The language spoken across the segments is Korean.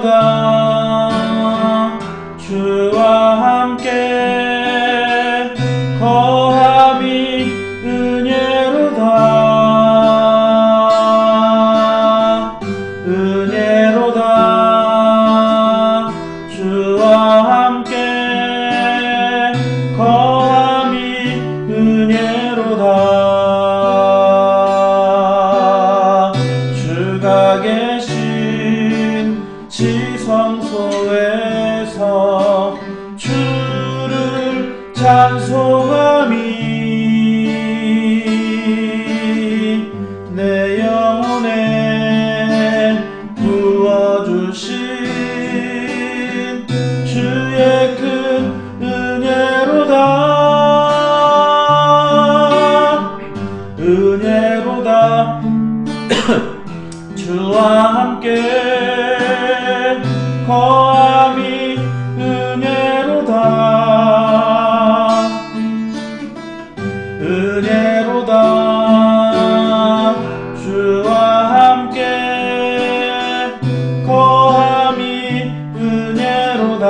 은혜로다. 주와 함께 거함이 은혜로다. 은혜로다. 주와 함께 거함이 은혜로다. 주가 계신 지성소에서 주를 찬송함이 내 영혼에 부어주신 주의 큰 은혜로다. 은혜로다. 주와 함께 거함이 은혜로다. 은혜로다. 주와 함께 거함이 은혜로다.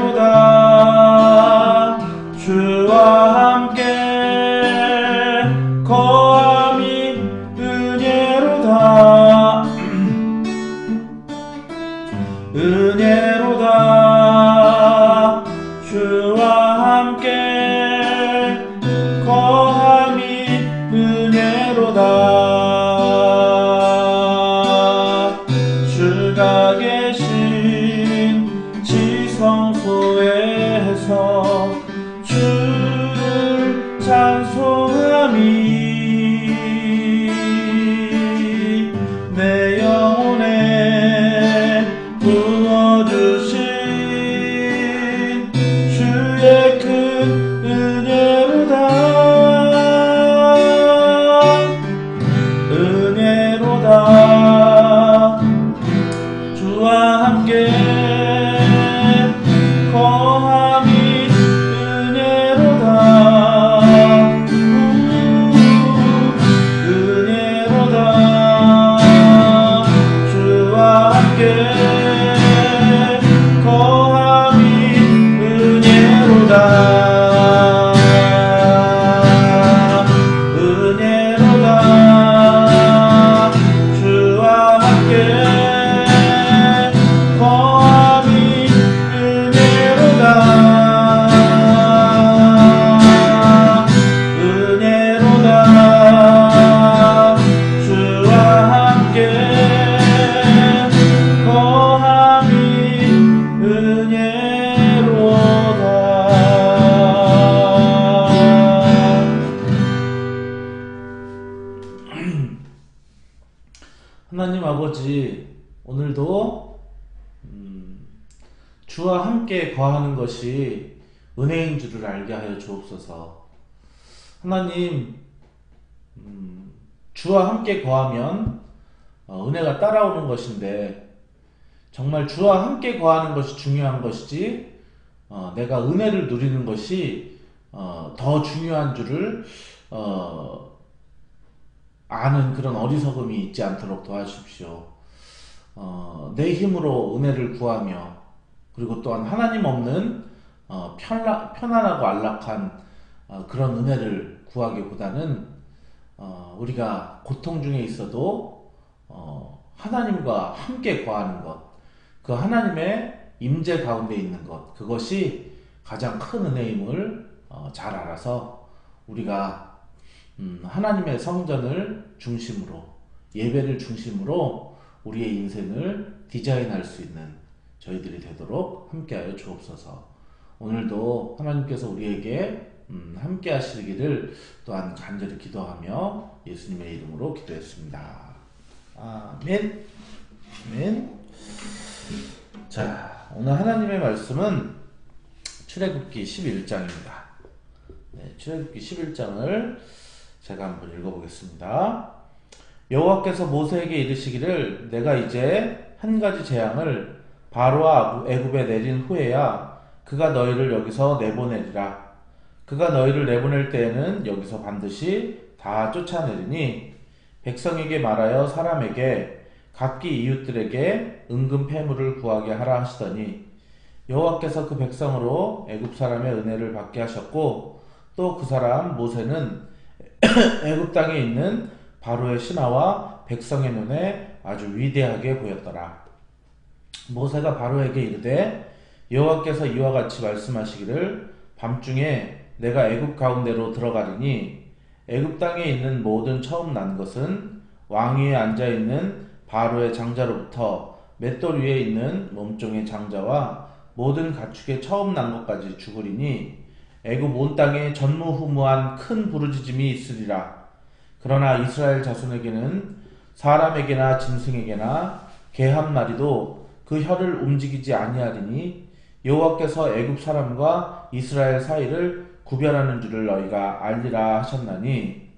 은혜로다. 주와 함께 거함이 은혜로다. 은혜로다. 주와 함께 거함이 은혜로다. 주가 계신 지성소에서 주를 찬송함이 내 영혼에 부어주신 주의 큰 은혜로다. 은혜로다. 주와 함께 거함이 은혜로다. 은혜로다. 주와 함께 거함이 은혜로다. 은혜로다. 주와 함께 거함이 은혜로다. 은혜로다. 주와 함께 거함이 은혜로다. 하나님 아버지, 오늘도 주와 함께 거하는 것이 은혜인 줄을 알게 하여 주옵소서. 하나님, 주와 함께 거하면 은혜가 따라오는 것인데, 정말 주와 함께 거하는 것이 중요한 것이지 내가 은혜를 누리는 것이 더 중요한 줄을 아는 그런 어리석음이 있지 않도록 도와주십시오. 내 힘으로 은혜를 구하며, 그리고 또한 하나님 없는 편안하고 안락한 그런 은혜를 구하기보다는 우리가 고통 중에 있어도 하나님과 함께 거하는 것, 그 하나님의 임재 가운데 있는 것, 그것이 가장 큰 은혜임을 잘 알아서 우리가 하나님의 성전을 중심으로, 예배를 중심으로 우리의 인생을 디자인할 수 있는 저희들이 되도록 함께하여 주옵소서. 오늘도 하나님께서 우리에게 함께 하시기를 또한 간절히 기도하며 예수님의 이름으로 기도했습니다. 아멘. 아멘. 자, 오늘 하나님의 말씀은 출애굽기 11장입니다. 네, 출애굽기 11장을 제가 한번 읽어보겠습니다. 여호와께서 모세에게 이르시기를 내가 이제 한 가지 재앙을 바로와 애굽에 내린 후에야 그가 너희를 여기서 내보내리라. 그가 너희를 내보낼 때에는 여기서 반드시 다 쫓아내리니 백성에게 말하여 사람에게 각기 이웃들에게 은금 패물을 구하게 하라 하시더니 여호와께서 그 백성으로 애굽 사람의 은혜를 받게 하셨고 또 그 사람 모세는 애굽 땅에 있는 바로의 신하와 백성의 눈에 아주 위대하게 보였더라. 모세가 바로에게 이르되 여호와께서 이와 같이 말씀하시기를 밤중에 내가 애굽 가운데로 들어가리니 애굽 땅에 있는 모든 처음 난 것은 왕 위에 앉아 있는 바로의 장자로부터 맷돌 위에 있는 몸종의 장자와 모든 가축의 처음 난 것까지 죽으리니 애굽 온 땅에 전무후무한 큰 부르짖음이 있으리라. 그러나 이스라엘 자손에게는 사람에게나 짐승에게나 개 한 마리도 그 혀를 움직이지 아니하리니 여호와께서 애굽 사람과 이스라엘 사이를 구별하는 줄을 너희가 알리라 하셨나니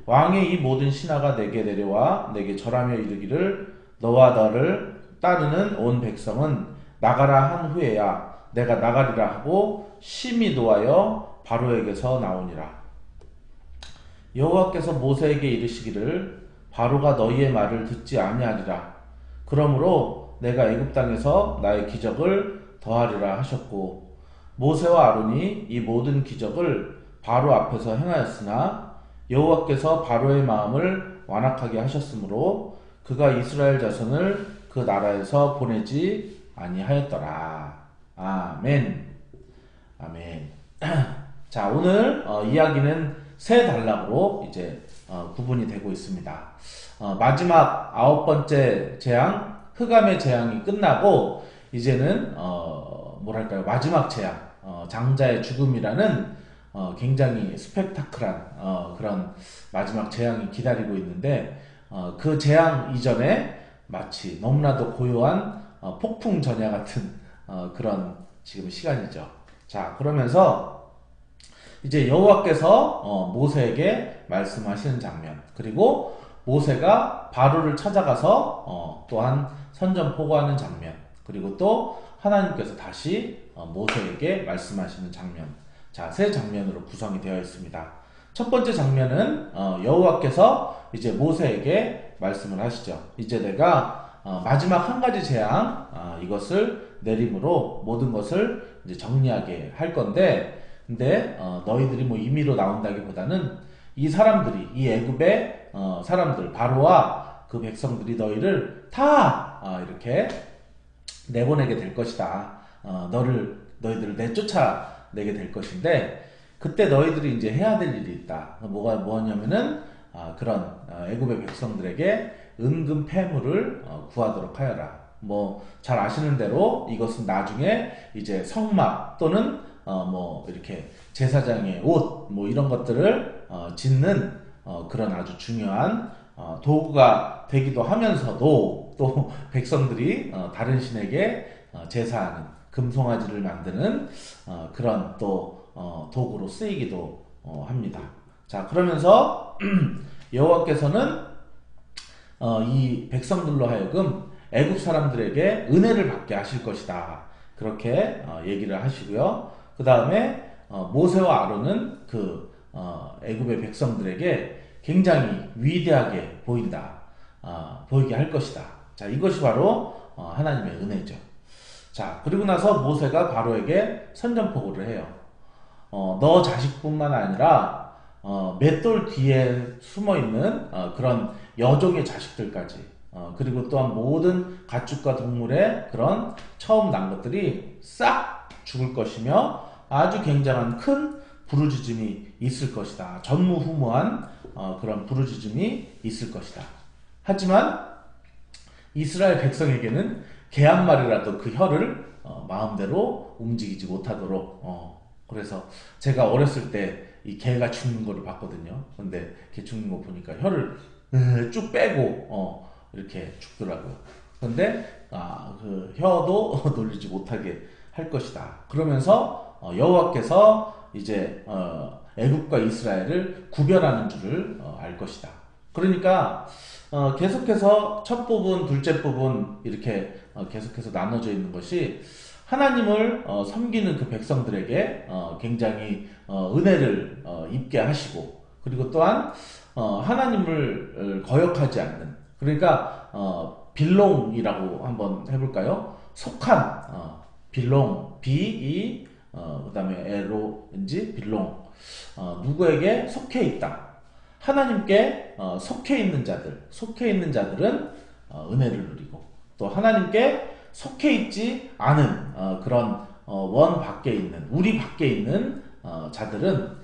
왕의 이 모든 신하가 내게 내려와 내게 절하며 이르기를 너와 너를 따르는 온 백성은 나가라 한 후에야 내가 나가리라 하고 심히 노하여 바로에게서 나오니라. 여호와께서 모세에게 이르시기를 바로가 너희의 말을 듣지 아니하리라. 그러므로 내가 애굽 땅에서 나의 기적을 더하리라 하셨고 모세와 아론이 이 모든 기적을 바로 앞에서 행하였으나 여호와께서 바로의 마음을 완악하게 하셨으므로 그가 이스라엘 자손을 그 나라에서 보내지 아니하였더라. 아멘. 아멘. 자, 오늘 이야기는 세 단락으로 이제 구분이 되고 있습니다. 마지막 9번째 재앙, 흑암의 재앙이 끝나고 이제는 뭐랄까요, 마지막 재앙, 장자의 죽음이라는 굉장히 스펙타클한 그런 마지막 재앙이 기다리고 있는데 그 재앙 이전에 마치 너무나도 고요한 폭풍 전야 같은 그런 지금 시간이죠. 자, 그러면서 이제 여호와께서 모세에게 말씀하시는 장면, 그리고 모세가 바로를 찾아가서 또한 선전포고하는 장면, 그리고 또 하나님께서 다시 모세에게 말씀하시는 장면. 자, 세 장면으로 구성이 되어 있습니다. 첫 번째 장면은 여호와께서 이제 모세에게 말씀을 하시죠. 이제 내가 마지막 한 가지 재앙, 이것을 내림으로 모든 것을 이제 정리하게 할 건데, 근데 너희들이 뭐 임의로 나온다기보다는 이 사람들이, 이 애굽의 사람들, 바로와 그 백성들이 너희를 다 이렇게 내보내게 될 것이다. 너희들을 내쫓아내게 될 것인데, 그때 너희들이 이제 해야 될 일이 있다. 뭐냐면은 그런 애굽의 백성들에게 은금 패물을 구하도록 하여라. 뭐 잘 아시는 대로 이것은 나중에 이제 성막 또는 뭐 이렇게 제사장의 옷 뭐 이런 것들을 짓는 그런 아주 중요한 도구가 되기도 하면서도 또 백성들이 다른 신에게 제사하는 금송아지를 만드는 그런 또 도구로 쓰이기도 합니다. 자, 그러면서 여호와께서는 이 백성들로 하여금 애굽 사람들에게 은혜를 받게 하실 것이다. 그렇게 얘기를 하시고요. 그 다음에 모세와 아론은 그 애굽의 백성들에게 굉장히 위대하게 보이게 할 것이다. 자, 이것이 바로 하나님의 은혜죠. 자, 그리고 나서 모세가 바로에게 선전포고를 해요. 너 자식뿐만 아니라 맷돌 뒤에 숨어있는 그런 여종의 자식들까지, 그리고 또한 모든 가축과 동물의 그런 처음 난 것들이 싹 죽을 것이며 아주 굉장한 큰 부르짖음이 있을 것이다. 전무후무한 그런 부르짖음이 있을 것이다. 하지만 이스라엘 백성에게는 개 한 마리라도 그 혀를 마음대로 움직이지 못하도록, 그래서 제가 어렸을 때 이 개가 죽는 거를 봤거든요. 근데 개 죽는 거 보니까 혀를 쭉 빼고 이렇게 죽더라고요. 근데 그 혀도 놀리지 못하게 할 것이다. 그러면서 여호와께서 이제 애굽과 이스라엘을 구별하는 줄을 알 것이다. 그러니까 계속해서 첫 부분, 둘째 부분 이렇게 계속해서 나눠져 있는 것이 하나님을 섬기는 그 백성들에게 굉장히 은혜를 입게 하시고, 그리고 또한 하나님을 거역하지 않는, 그러니까 빌롱이라고 한번 해볼까요? 속한, 빌롱, B-E, 그 다음에 L-O-N-G, 빌롱, 누구에게 속해 있다. 하나님께 속해 있는 자들, 속해 있는 자들은 은혜를 누리고, 또 하나님께 속해 있지 않은 그런 원 밖에 있는, 우리 밖에 있는 자들은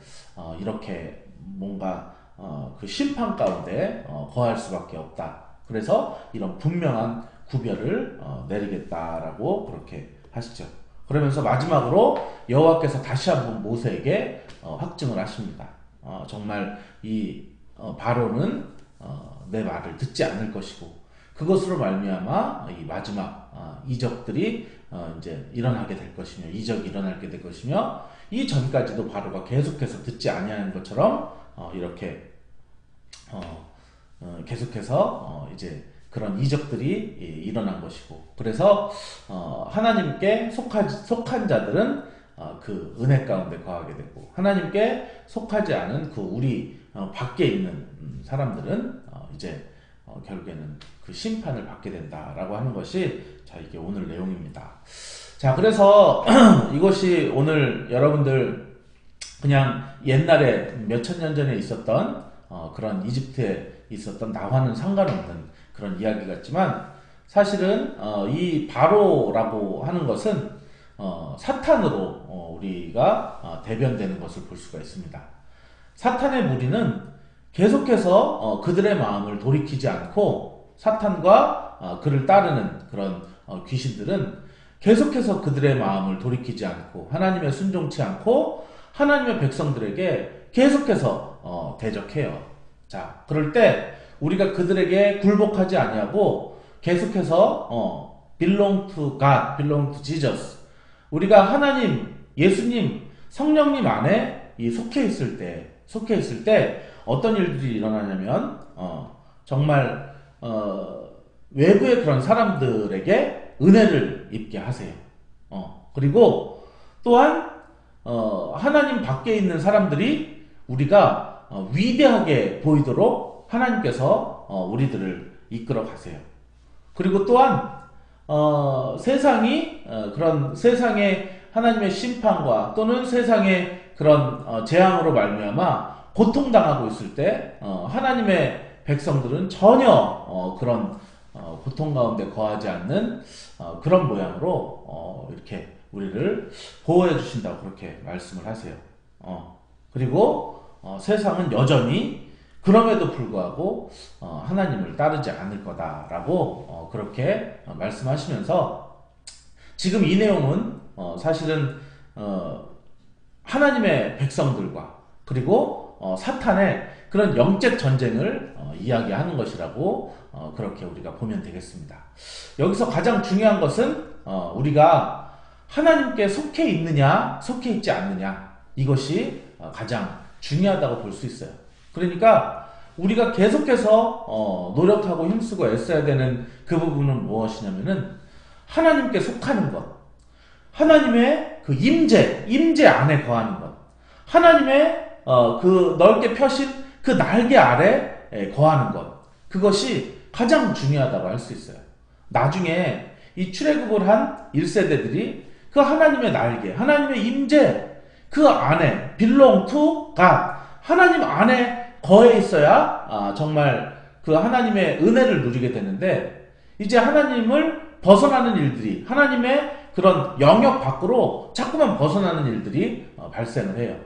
이렇게 뭔가 그 심판 가운데 거할 수밖에 없다. 그래서 이런 분명한 구별을 내리겠다라고 그렇게 하시죠. 그러면서 마지막으로 여호와께서 다시 한번 모세에게 확증을 하십니다. 정말 이 바로는 내 말을 듣지 않을 것이고, 그것으로 말미암아 이 마지막 이적들이 이제 일어나게 될 것이며, 이적이 일어나게 될 것이며, 이 전까지도 바로가 계속해서 듣지 아니하는 것처럼 이렇게 계속해서 이제 그런 이적들이 일어난 것이고, 그래서 하나님께 속한 자들은 그 은혜 가운데 거하게 되고, 하나님께 속하지 않은 그 우리 밖에 있는 사람들은 이제 결국에는 그 심판을 받게 된다라고 하는 것이, 자, 이게 오늘 내용입니다. 자, 그래서 이것이 오늘 여러분들 그냥 옛날에 몇천 년 전에 있었던 그런 이집트에 있었던 나와는 상관없는 그런 이야기 같지만, 사실은 이 바로라고 하는 것은 사탄으로 우리가 대변되는 것을 볼 수가 있습니다. 사탄의 무리는 계속해서 그들의 마음을 돌이키지 않고, 사탄과 그를 따르는 그런 귀신들은 계속해서 그들의 마음을 돌이키지 않고, 하나님의 순종치 않고 하나님의 백성들에게 계속해서 대적해요. 자, 그럴 때 우리가 그들에게 굴복하지 아니하고 계속해서 belong to God, belong to Jesus, 우리가 하나님, 예수님, 성령님 안에 속해 있을 때 어떤 일들이 일어나냐면 정말 외부의 그런 사람들에게 은혜를 입게 하세요. 그리고 또한 하나님 밖에 있는 사람들이 우리가 위대하게 보이도록 하나님께서 우리들을 이끌어 가세요. 그리고 또한 세상이 그런 세상의 하나님의 심판과 또는 세상의 그런 재앙으로 말미암아 고통당하고 있을 때 하나님의 백성들은 전혀 그런 고통 가운데 거하지 않는 그런 모양으로 이렇게 우리를 보호해 주신다고 그렇게 말씀을 하세요. 그리고 세상은 여전히 그럼에도 불구하고 하나님을 따르지 않을 거다라고 그렇게 말씀하시면서, 지금 이 내용은 사실은 하나님의 백성들과 그리고 사탄의 그런 영적 전쟁을 이야기하는 것이라고 그렇게 우리가 보면 되겠습니다. 여기서 가장 중요한 것은 우리가 하나님께 속해 있느냐 속해 있지 않느냐, 이것이 가장 중요하다고 볼 수 있어요. 그러니까 우리가 계속해서 노력하고 힘쓰고 애써야 되는 그 부분은 무엇이냐면은 하나님께 속하는 것, 하나님의 그 임재 안에 거하는 것, 하나님의 그 넓게 펴신 그 날개 아래 거하는 것, 그것이 가장 중요하다고 할 수 있어요. 나중에 이 출애굽을 한 1세대들이 그 하나님의 날개, 하나님의 임재 그 안에 belong to God, 하나님 안에 거해 있어야 정말 그 하나님의 은혜를 누리게 되는데, 이제 하나님을 벗어나는 일들이, 하나님의 그런 영역 밖으로 자꾸만 벗어나는 일들이 발생을 해요.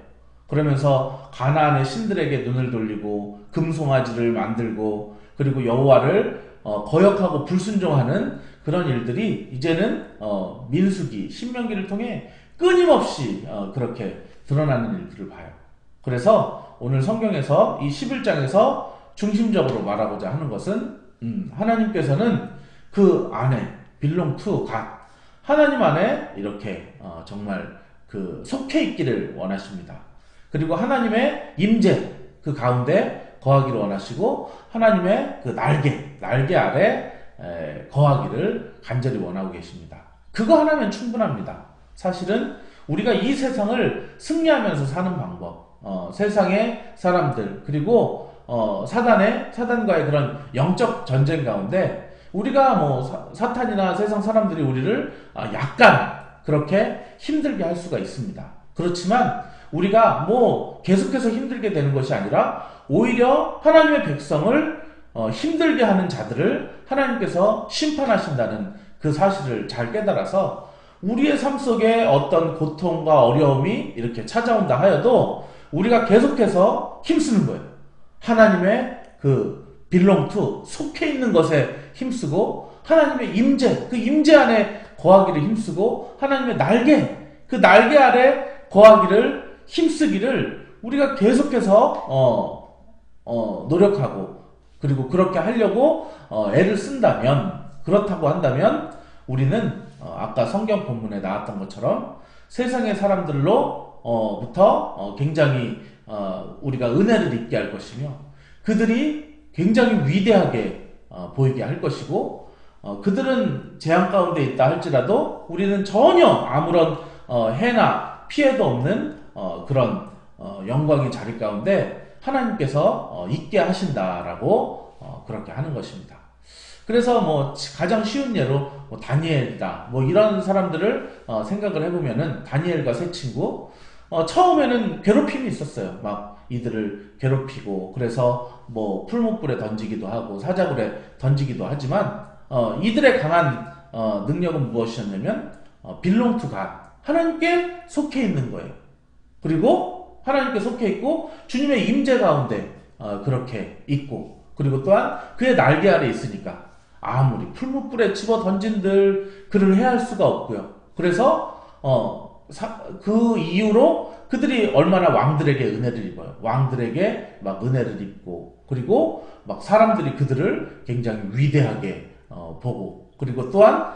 그러면서 가나안의 신들에게 눈을 돌리고 금송아지를 만들고, 그리고 여호와를 거역하고 불순종하는 그런 일들이 이제는 민수기, 신명기를 통해 끊임없이 그렇게 드러나는 일들을 봐요. 그래서 오늘 성경에서 이 11장에서 중심적으로 말하고자 하는 것은 하나님께서는 그 안에 belong to God, 하나님 안에 이렇게 정말 그 속해 있기를 원하십니다. 그리고 하나님의 임재 그 가운데 거하기를 원하시고 하나님의 그 날개 아래 거하기를 간절히 원하고 계십니다. 그거 하나면 충분합니다. 사실은 우리가 이 세상을 승리하면서 사는 방법, 세상의 사람들, 그리고 사단과의 그런 영적 전쟁 가운데 우리가 뭐 사탄이나 세상 사람들이 우리를 약간 그렇게 힘들게 할 수가 있습니다. 그렇지만 우리가 뭐 계속해서 힘들게 되는 것이 아니라 오히려 하나님의 백성을 힘들게 하는 자들을 하나님께서 심판하신다는 그 사실을 잘 깨달아서 우리의 삶 속에 어떤 고통과 어려움이 이렇게 찾아온다 하여도 우리가 계속해서 힘쓰는 거예요. 하나님의 그 belong to, 속해 있는 것에 힘쓰고 하나님의 임재, 그 임재 안에 거하기를 힘쓰고 하나님의 날개, 그 날개 아래 거하기를 힘쓰기를 우리가 계속해서 노력하고 그리고 그렇게 하려고 애를 쓴다면, 그렇다고 한다면 우리는 아까 성경 본문에 나왔던 것처럼 세상의 사람들로부터 굉장히 우리가 은혜를 입게 할 것이며 그들이 굉장히 위대하게 보이게 할 것이고 그들은 재앙 가운데 있다 할지라도 우리는 전혀 아무런 해나 피해도 없는 그런 영광의 자리 가운데 하나님께서 있게 하신다라고 그렇게 하는 것입니다. 그래서 뭐 가장 쉬운 예로 뭐 다니엘이다 뭐 이런 사람들을 생각을 해보면은 다니엘과 세 친구 처음에는 괴롭힘이 있었어요. 막 이들을 괴롭히고 그래서 뭐 풀무불에 던지기도 하고 사자굴에 던지기도 하지만 이들의 강한 능력은 무엇이었냐면 belong to God, 하나님께 속해 있는 거예요. 그리고 하나님께 속해 있고 주님의 임재 가운데 그렇게 있고 그리고 또한 그의 날개 아래 있으니까 아무리 풀무불에 집어 던진들 그를 해할 수가 없고요. 그래서 그 이유로 그들이 얼마나 왕들에게 은혜를 입어요. 왕들에게 막 은혜를 입고 그리고 막 사람들이 그들을 굉장히 위대하게 보고 그리고 또한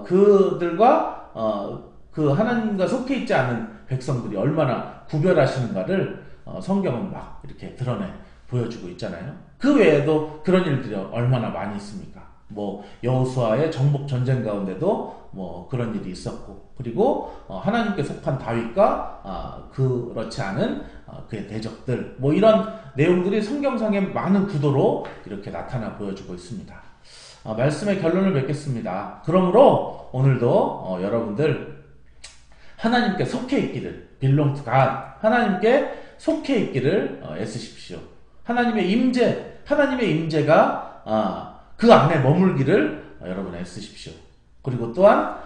그들과 그 하나님과 속해 있지 않은 백성들이 얼마나 구별하시는가를 성경은 막 이렇게 드러내 보여주고 있잖아요. 그 외에도 그런 일들이 얼마나 많이 있습니까? 뭐 여호수아의 정복 전쟁 가운데도 뭐 그런 일이 있었고 그리고 하나님께 속한 다윗과 그렇지 않은 그의 대적들 뭐 이런 내용들이 성경상의 많은 구도로 이렇게 나타나 보여주고 있습니다. 말씀의 결론을 맺겠습니다. 그러므로 오늘도 여러분들 하나님께 속해 있기를 belong to God, 하나님께 속해 있기를 애쓰십시오. 하나님의 임재가 그 안에 머물기를 여러분 애쓰십시오. 그리고 또한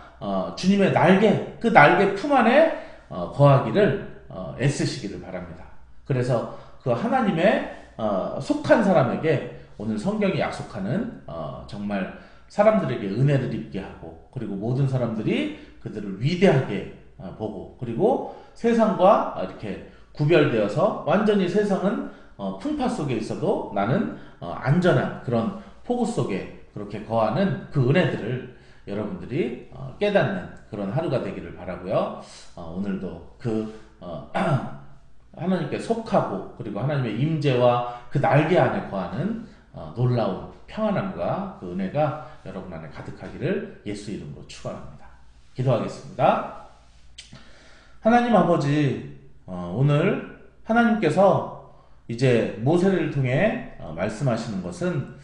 주님의 날개, 그 날개 품 안에 거하기를 애쓰시기를 바랍니다. 그래서 그 하나님의 속한 사람에게 오늘 성경이 약속하는 정말 사람들에게 은혜를 입게 하고 그리고 모든 사람들이 그들을 위대하게 보고 그리고 세상과 이렇게 구별되어서 완전히 세상은 풍파 속에 있어도 나는 안전한 그런 폭우 속에 그렇게 거하는 그 은혜들을 여러분들이 깨닫는 그런 하루가 되기를 바라고요. 오늘도 그 하나님께 속하고 그리고 하나님의 임재와 그 날개 안에 거하는 놀라운 평안함과 그 은혜가 여러분 안에 가득하기를 예수 이름으로 축원합니다. 기도하겠습니다. 하나님 아버지, 오늘 하나님께서 이제 모세를 통해 말씀하시는 것은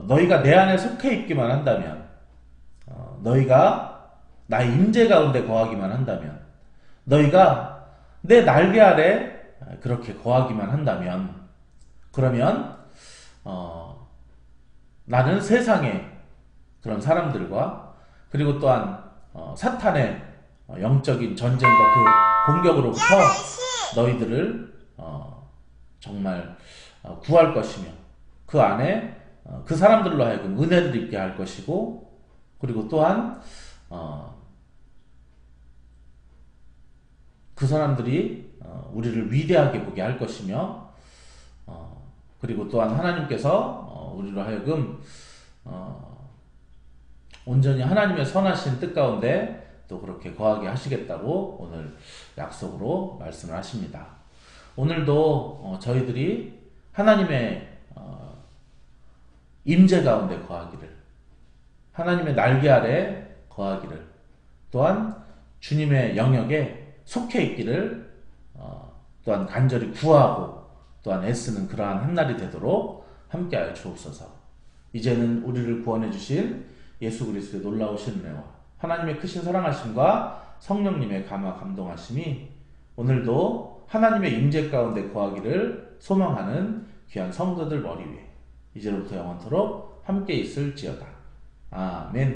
너희가 내 안에 속해 있기만 한다면, 너희가 나의 임재 가운데 거하기만 한다면, 너희가 내 날개 아래 그렇게 거하기만 한다면, 그러면 나는 세상의 그런 사람들과 그리고 또한 사탄의 영적인 전쟁과 그 공격으로부터 너희들을 정말 구할 것이며 그 안에 그 사람들로 하여금 은혜를 입게 할 것이고 그리고 또한 그 사람들이 우리를 위대하게 보게 할 것이며 그리고 또한 하나님께서 우리로 하여금 온전히 하나님의 선하신 뜻 가운데 또 그렇게 거하게 하시겠다고 오늘 약속으로 말씀을 하십니다. 오늘도 저희들이 하나님의 임재 가운데 거하기를, 하나님의 날개 아래 거하기를, 또한 주님의 영역에 속해 있기를 또한 간절히 구하고 또한 애쓰는 그러한 한 날이 되도록 함께하여 주옵소서. 이제는 우리를 구원해 주신 예수 그리스도의 놀라우신 은혜와 하나님의 크신 사랑하심과 성령님의 감화 감동하심이 오늘도 하나님의 임재 가운데 거하기를 소망하는 귀한 성도들 머리 위에 이제로부터 영원토록 함께 있을지어다. 아멘.